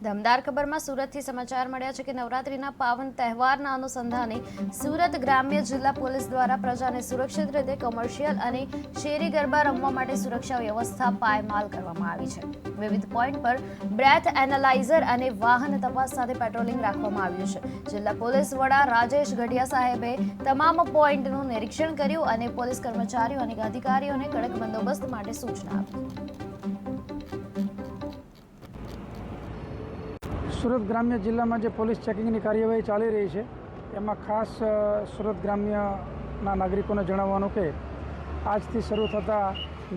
દમદાર ખબરમાં સુરતથી સમાચાર મળ્યા છે કે નવરાત્રીના પાવન તહેવારના અનુસંધાને સુરત ગ્રામ્ય જિલ્લા પોલીસ દ્વારા પ્રજાને સુરક્ષિત રીતે કોમર્શિયલ અને શેરી ગરબા રમવા માટે સુરક્ષા વ્યવસ્થા પાયમાલ કરવામાં આવી છે। વિવિધ પોઈન્ટ પર બ્રેથ એનાલાઇઝર અને વાહન તપાસ સાથે પેટ્રોલિંગ રાખવામાં આવ્યું છે। જિલ્લા પોલીસ વડા રાજેશ ગઢિયા સાહેબે તમામ પોઈન્ટનું નિરીક્ષણ કર્યું અને પોલીસ કર્મચારીઓ અને અધિકારીઓને કડક બંદોબસ્ત માટે સૂચના આપી। સુરત ગ્રામ્ય જિલ્લામાં જે પોલીસ ચેકિંગની કાર્યવાહી ચાલી રહી છે એમાં ખાસ સુરત ગ્રામ્યના નાગરિકોને જણાવવાનું કે આજથી શરૂ થતા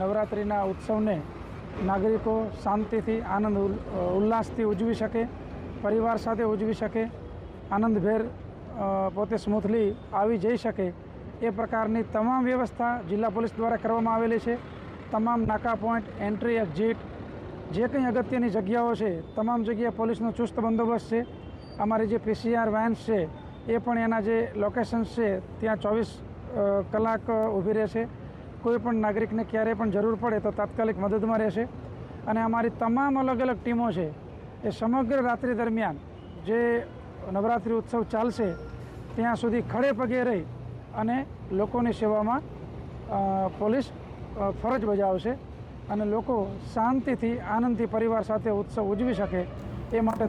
નવરાત્રિના ઉત્સવને નાગરિકો શાંતિથી આનંદ ઉલ્લાસથી ઉજવી શકે, પરિવાર સાથે ઉજવી શકે, આનંદભેર પોતે સ્મૂથલી આવી જઈ શકે એ પ્રકારની તમામ વ્યવસ્થા જિલ્લા પોલીસ દ્વારા કરવામાં આવેલી છે। તમામ નાકા પોઈન્ટ, એન્ટ્રી એક્ઝિટ, જે કંઈ અગત્યની જગ્યાઓ છે તમામ જગ્યાએ પોલીસનો ચુસ્ત બંદોબસ્ત છે। અમારી જે PCR વેન્સ છે એ પણ એના જે લોકેશન્સ છે ત્યાં 24 કલાક ઊભી રહેશે। કોઈ પણ નાગરિકને ક્યારેય પણ જરૂર પડે તો તાત્કાલિક મદદમાં રહેશે અને અમારી તમામ અલગ અલગ ટીમો છે એ સમગ્ર રાત્રિ દરમિયાન જે નવરાત્રિ ઉત્સવ ચાલશે ત્યાં સુધી ખડે પગે રહી અને લોકોની સેવામાં પોલીસ ફરજ બજાવશે અને લોકો શાંતિથી આનંદથી પરિવાર સાથે ઉત્સવ ઉજવી શકે એ માટે